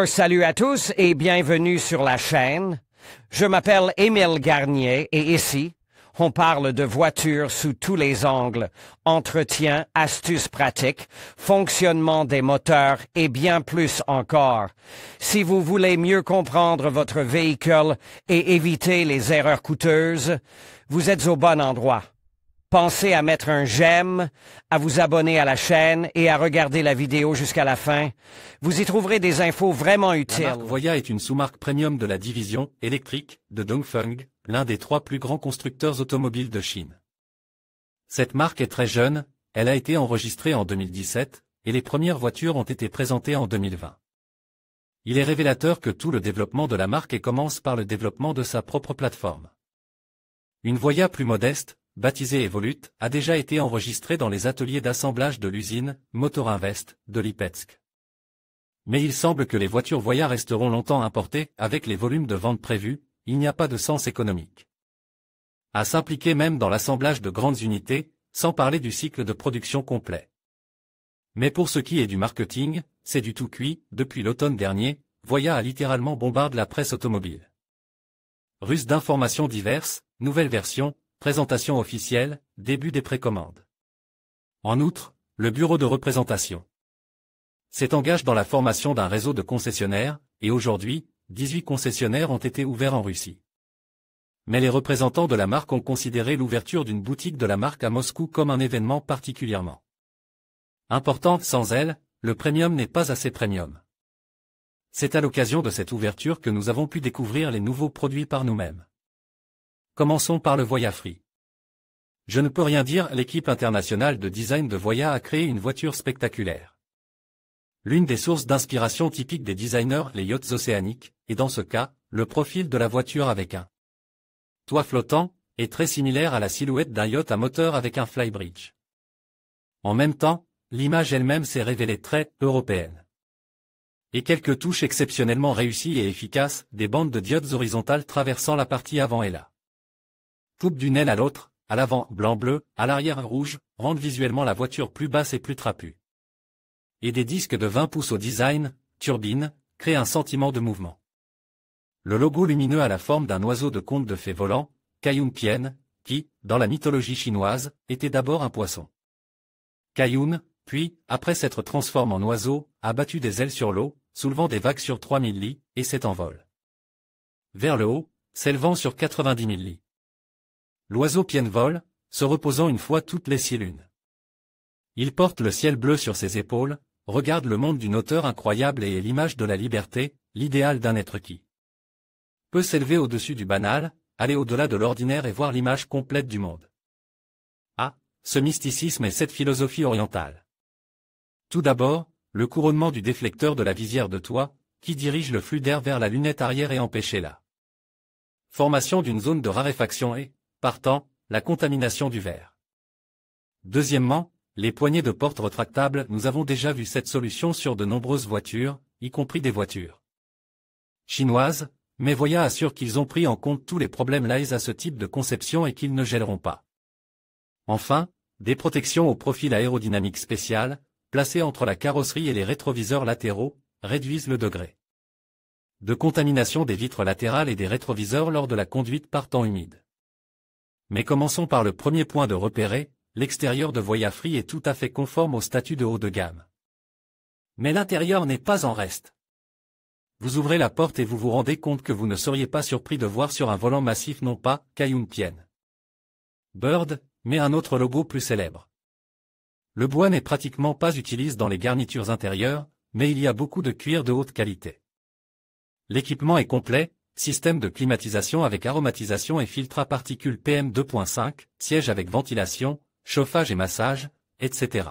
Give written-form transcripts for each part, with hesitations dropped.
Salut à tous et bienvenue sur la chaîne. Je m'appelle Émile Garnier et ici, on parle de voitures sous tous les angles, entretien, astuces pratiques, fonctionnement des moteurs et bien plus encore. Si vous voulez mieux comprendre votre véhicule et éviter les erreurs coûteuses, vous êtes au bon endroit. Pensez à mettre un j'aime, à vous abonner à la chaîne et à regarder la vidéo jusqu'à la fin. Vous y trouverez des infos vraiment utiles. La marque Voyah est une sous-marque premium de la division électrique de Dongfeng, l'un des 3 plus grands constructeurs automobiles de Chine. Cette marque est très jeune, elle a été enregistrée en 2017, et les premières voitures ont été présentées en 2020. Il est révélateur que tout le développement de la marque commence par le développement de sa propre plateforme. Une Voyah plus modeste, baptisée Evolute, a déjà été enregistrée dans les ateliers d'assemblage de l'usine Motorinvest de Lipetsk. Mais il semble que les voitures Voyah resteront longtemps importées, avec les volumes de vente prévus, il n'y a pas de sens économique à s'impliquer même dans l'assemblage de grandes unités, sans parler du cycle de production complet. Mais pour ce qui est du marketing, c'est du tout cuit. Depuis l'automne dernier, Voyah a littéralement bombardé la presse automobile. Russes d'informations diverses, nouvelles versions, présentation officielle, début des précommandes. En outre, le bureau de représentation s'engage dans la formation d'un réseau de concessionnaires, et aujourd'hui, 18 concessionnaires ont été ouverts en Russie. Mais les représentants de la marque ont considéré l'ouverture d'une boutique de la marque à Moscou comme un événement particulièrement important. Sans elle, le premium n'est pas assez premium. C'est à l'occasion de cette ouverture que nous avons pu découvrir les nouveaux produits par nous-mêmes. Commençons par le Voyah Free. Je ne peux rien dire, l'équipe internationale de design de Voyah a créé une voiture spectaculaire. L'une des sources d'inspiration typiques des designers, les yachts océaniques, et dans ce cas, le profil de la voiture avec un toit flottant, est très similaire à la silhouette d'un yacht à moteur avec un flybridge. En même temps, l'image elle-même s'est révélée très européenne. Et quelques touches exceptionnellement réussies et efficaces, des bandes de diodes horizontales traversant la partie avant et la coupe d'une aile à l'autre, à l'avant blanc-bleu, à l'arrière rouge, rendent visuellement la voiture plus basse et plus trapue. Et des disques de 20 pouces au design, turbine, créent un sentiment de mouvement. Le logo lumineux a la forme d'un oiseau de conte de fées volant, Kaiyun Pian, qui, dans la mythologie chinoise, était d'abord un poisson. Kaiyun, puis, après s'être transformé en oiseau, a battu des ailes sur l'eau, soulevant des vagues sur 3000 lits, et s'est envolé vers le haut, s'élevant sur 90 000 lits. L'oiseau Pian vole, se reposant une fois toutes les 6 lunes. Il porte le ciel bleu sur ses épaules, regarde le monde d'une hauteur incroyable et est l'image de la liberté, l'idéal d'un être qui peut s'élever au-dessus du banal, aller au-delà de l'ordinaire et voir l'image complète du monde. Ah, ce mysticisme et cette philosophie orientale. Tout d'abord, le couronnement du déflecteur de la visière de toit, qui dirige le flux d'air vers la lunette arrière et empêcher la formation d'une zone de raréfaction et, partant, la contamination du verre. Deuxièmement, les poignées de porte retractables. Nous avons déjà vu cette solution sur de nombreuses voitures, y compris des voitures chinoises, mais Voyah assure qu'ils ont pris en compte tous les problèmes liés à ce type de conception et qu'ils ne gèleront pas. Enfin, des protections au profil aérodynamique spécial, placées entre la carrosserie et les rétroviseurs latéraux, réduisent le degré de contamination des vitres latérales et des rétroviseurs lors de la conduite par temps humide. Mais commençons par le premier point de repérer, l'extérieur de Voyah Free est tout à fait conforme au statut de haut de gamme. Mais l'intérieur n'est pas en reste. Vous ouvrez la porte et vous vous rendez compte que vous ne seriez pas surpris de voir sur un volant massif non pas Kaiyun Pian Bird, mais un autre logo plus célèbre. Le bois n'est pratiquement pas utilisé dans les garnitures intérieures, mais il y a beaucoup de cuir de haute qualité. L'équipement est complet, système de climatisation avec aromatisation et filtre à particules PM 2.5, siège avec ventilation, chauffage et massage, etc.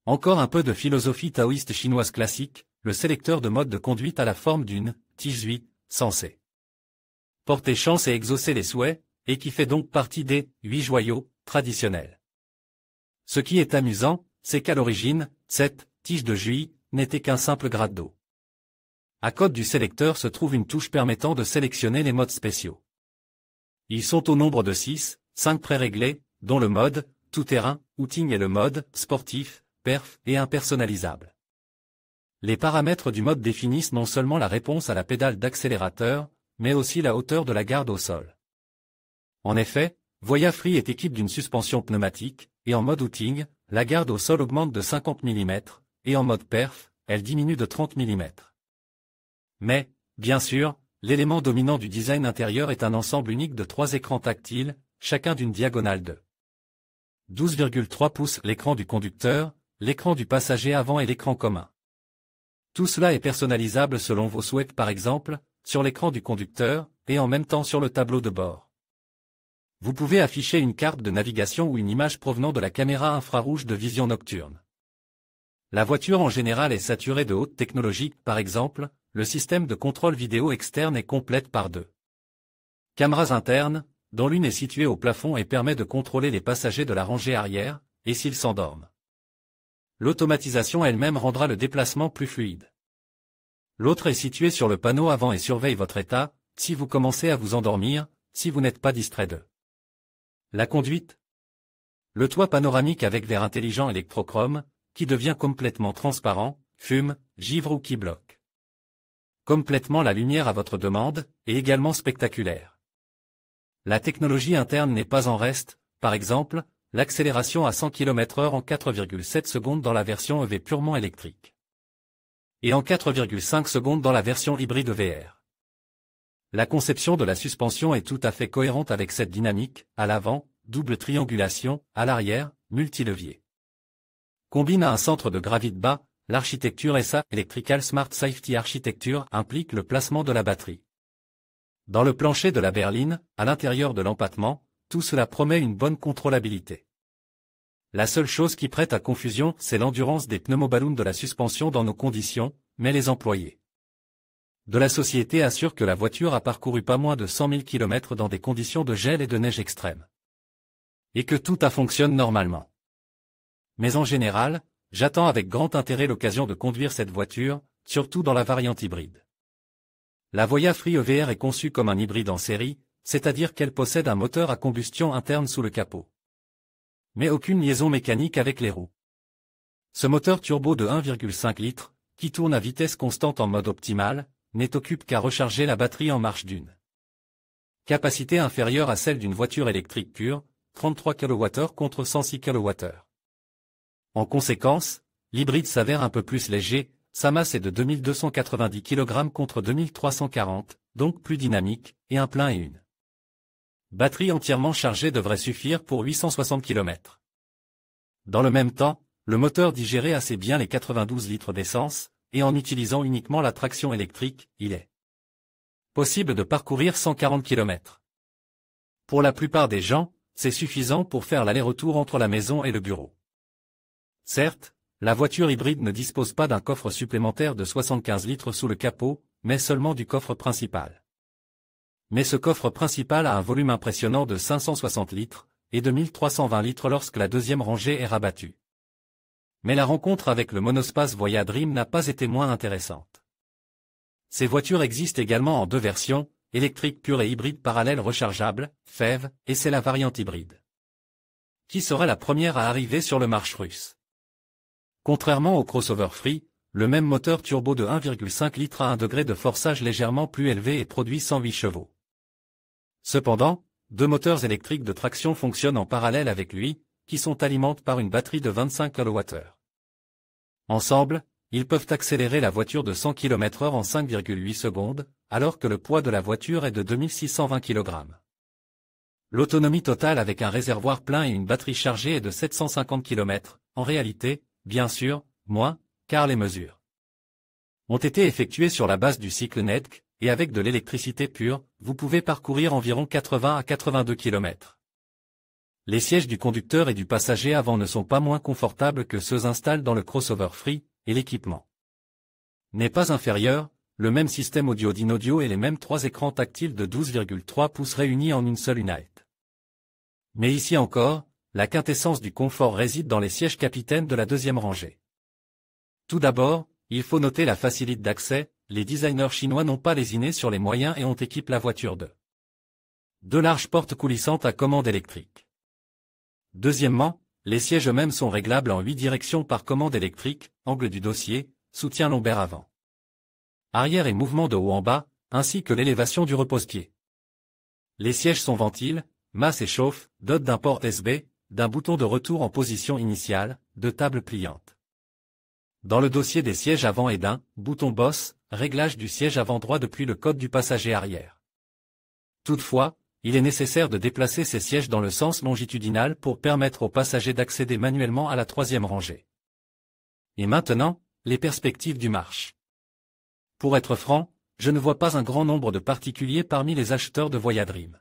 Encore un peu de philosophie taoïste chinoise classique, le sélecteur de mode de conduite a la forme d'une tige 8, censée porter chance et exaucer les souhaits, et qui fait donc partie des 8 joyaux traditionnels. Ce qui est amusant, c'est qu'à l'origine, cette tige de juillet n'était qu'un simple gratte d'eau. À côté du sélecteur se trouve une touche permettant de sélectionner les modes spéciaux. Ils sont au nombre de 6, 5 préréglés, dont le mode tout-terrain, outing et le mode sportif, perf et impersonnalisable. Les paramètres du mode définissent non seulement la réponse à la pédale d'accélérateur, mais aussi la hauteur de la garde au sol. En effet, Voya Free est équipée d'une suspension pneumatique, et en mode outing, la garde au sol augmente de 50 mm, et en mode perf, elle diminue de 30 mm. Mais, bien sûr, l'élément dominant du design intérieur est un ensemble unique de 3 écrans tactiles, chacun d'une diagonale de 12,3 pouces, l'écran du conducteur, l'écran du passager avant et l'écran commun. Tout cela est personnalisable selon vos souhaits, par exemple, sur l'écran du conducteur, et en même temps sur le tableau de bord. Vous pouvez afficher une carte de navigation ou une image provenant de la caméra infrarouge de vision nocturne. La voiture en général est saturée de haute technologie, par exemple, le système de contrôle vidéo externe est complète par 2 caméras internes, dont l'une est située au plafond et permet de contrôler les passagers de la rangée arrière, et s'ils s'endorment. L'automatisation elle-même rendra le déplacement plus fluide. L'autre est située sur le panneau avant et surveille votre état, si vous commencez à vous endormir, si vous n'êtes pas distrait de la conduite. Le toit panoramique avec verre intelligent électrochrome, qui devient complètement transparent, fume, givre ou qui bloque complètement la lumière à votre demande, est également spectaculaire. La technologie interne n'est pas en reste, par exemple, l'accélération à 100 km/h en 4,7 secondes dans la version EV purement électrique. Et en 4,5 secondes dans la version hybride VR. La conception de la suspension est tout à fait cohérente avec cette dynamique, à l'avant, double triangulation, à l'arrière, multilevier. Combine à un centre de gravité bas, l'architecture SA, Electrical Smart Safety Architecture, implique le placement de la batterie dans le plancher de la berline, à l'intérieur de l'empattement, tout cela promet une bonne contrôlabilité. La seule chose qui prête à confusion, c'est l'endurance des pneumoballons de la suspension dans nos conditions, mais les employés de la société assurent que la voiture a parcouru pas moins de 100 000 km dans des conditions de gel et de neige extrêmes. Et que tout fonctionne normalement. Mais en général, j'attends avec grand intérêt l'occasion de conduire cette voiture, surtout dans la variante hybride. La Voya Free EVR est conçue comme un hybride en série, c'est-à-dire qu'elle possède un moteur à combustion interne sous le capot. Mais aucune liaison mécanique avec les roues. Ce moteur turbo de 1,5 litres, qui tourne à vitesse constante en mode optimal, n'est occupé qu'à recharger la batterie en marche d'une capacité inférieure à celle d'une voiture électrique pure, 33 kWh contre 106 kWh. En conséquence, l'hybride s'avère un peu plus léger, sa masse est de 2290 kg contre 2340, donc plus dynamique, et un plein et une batterie entièrement chargée devrait suffire pour 860 km. Dans le même temps, le moteur digérait assez bien les 92 litres d'essence, et en utilisant uniquement la traction électrique, il est possible de parcourir 140 km. Pour la plupart des gens, c'est suffisant pour faire l'aller-retour entre la maison et le bureau. Certes, la voiture hybride ne dispose pas d'un coffre supplémentaire de 75 litres sous le capot, mais seulement du coffre principal. Mais ce coffre principal a un volume impressionnant de 560 litres, et de 1320 litres lorsque la deuxième rangée est rabattue. Mais la rencontre avec le monospace Voya Dream n'a pas été moins intéressante. Ces voitures existent également en 2 versions, électrique pure et hybride parallèle rechargeable, FEV, et c'est la variante hybride qui serait la première à arriver sur le marché russe. Contrairement au crossover Free, le même moteur turbo de 1,5 litres a un degré de forçage légèrement plus élevé et produit 108 chevaux. Cependant, 2 moteurs électriques de traction fonctionnent en parallèle avec lui, qui sont alimentés par une batterie de 25 kWh. Ensemble, ils peuvent accélérer la voiture de 100 km/h en 5,8 secondes, alors que le poids de la voiture est de 2620 kg. L'autonomie totale avec un réservoir plein et une batterie chargée est de 750 km, en réalité, bien sûr, moins, car les mesures ont été effectuées sur la base du cycle NEDC, et avec de l'électricité pure, vous pouvez parcourir environ 80 à 82 km. Les sièges du conducteur et du passager avant ne sont pas moins confortables que ceux installés dans le crossover Free, et l'équipement n'est pas inférieur, le même système audio d'in-audio et les mêmes 3 écrans tactiles de 12,3 pouces réunis en une seule unité. Mais ici encore, la quintessence du confort réside dans les sièges capitaines de la deuxième rangée. Tout d'abord, il faut noter la facilité d'accès, les designers chinois n'ont pas lésiné sur les moyens et ont équipé la voiture de 2 larges portes coulissantes à commande électrique. Deuxièmement, les sièges eux-mêmes sont réglables en 8 directions par commande électrique, angle du dossier, soutien lombaire avant, arrière et mouvement de haut en bas, ainsi que l'élévation du repose-pied. Les sièges sont ventiles, masse et chauffe, dotent d'un port USB, d'un bouton de retour en position initiale, de table pliante. Dans le dossier des sièges avant et d'un bouton boss, réglage du siège avant droit depuis le côté du passager arrière. Toutefois, il est nécessaire de déplacer ces sièges dans le sens longitudinal pour permettre aux passagers d'accéder manuellement à la troisième rangée. Et maintenant, les perspectives du marche. Pour être franc, je ne vois pas un grand nombre de particuliers parmi les acheteurs de Voyadream.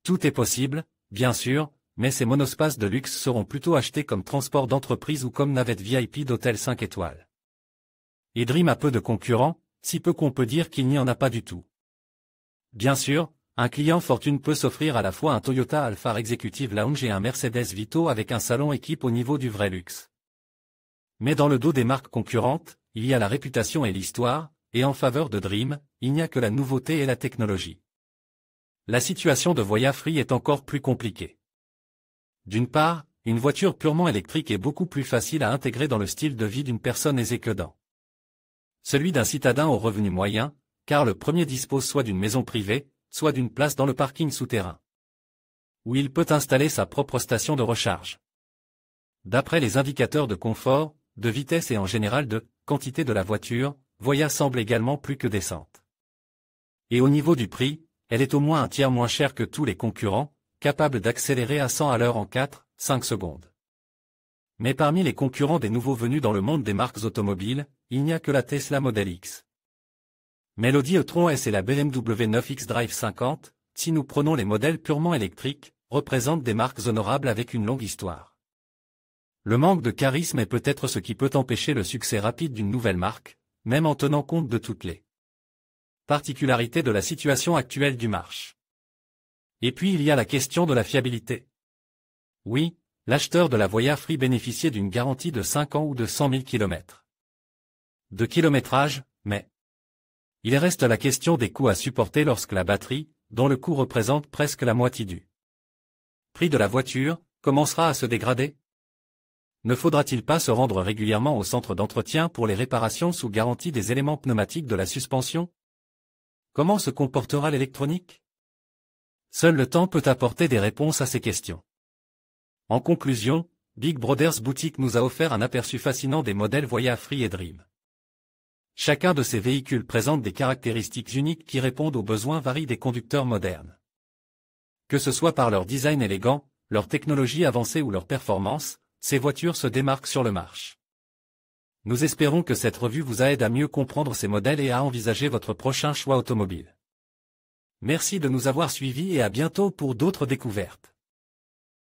Tout est possible, bien sûr, mais ces monospaces de luxe seront plutôt achetés comme transport d'entreprise ou comme navette VIP d'hôtel 5 étoiles. Et Dream a peu de concurrents, si peu qu'on peut dire qu'il n'y en a pas du tout. Bien sûr, un client fortune peut s'offrir à la fois un Toyota Alphard Executive Lounge et un Mercedes Vito avec un salon équipe au niveau du vrai luxe. Mais dans le dos des marques concurrentes, il y a la réputation et l'histoire, et en faveur de Dream, il n'y a que la nouveauté et la technologie. La situation de Voya Free est encore plus compliquée. D'une part, une voiture purement électrique est beaucoup plus facile à intégrer dans le style de vie d'une personne aisée que dans celui d'un citadin au revenu moyen, car le premier dispose soit d'une maison privée, soit d'une place dans le parking souterrain, où il peut installer sa propre station de recharge. D'après les indicateurs de confort, de vitesse et en général de quantité de la voiture, Voya semble également plus que décente. Et au niveau du prix, elle est au moins un tiers moins chère que tous les concurrents, capable d'accélérer à 100 à l'heure en 4-5 secondes. Mais parmi les concurrents des nouveaux venus dans le monde des marques automobiles, il n'y a que la Tesla Model X. Mais l'Audi e-tron S et la BMW 9X Drive 50, si nous prenons les modèles purement électriques, représentent des marques honorables avec une longue histoire. Le manque de charisme est peut-être ce qui peut empêcher le succès rapide d'une nouvelle marque, même en tenant compte de toutes les particularités de la situation actuelle du marché. Et puis il y a la question de la fiabilité. Oui, l'acheteur de la Voya Free bénéficiait d'une garantie de 5 ans ou de 100 000 km de kilométrage, mais il reste la question des coûts à supporter lorsque la batterie, dont le coût représente presque la moitié du prix de la voiture, commencera à se dégrader. Ne faudra-t-il pas se rendre régulièrement au centre d'entretien pour les réparations sous garantie des éléments pneumatiques de la suspension? Comment se comportera l'électronique? Seul le temps peut apporter des réponses à ces questions. En conclusion, Big Brothers Boutique nous a offert un aperçu fascinant des modèles Voya Free et Dream. Chacun de ces véhicules présente des caractéristiques uniques qui répondent aux besoins variés des conducteurs modernes. Que ce soit par leur design élégant, leur technologie avancée ou leur performance, ces voitures se démarquent sur le marché. Nous espérons que cette revue vous aide à mieux comprendre ces modèles et à envisager votre prochain choix automobile. Merci de nous avoir suivis et à bientôt pour d'autres découvertes.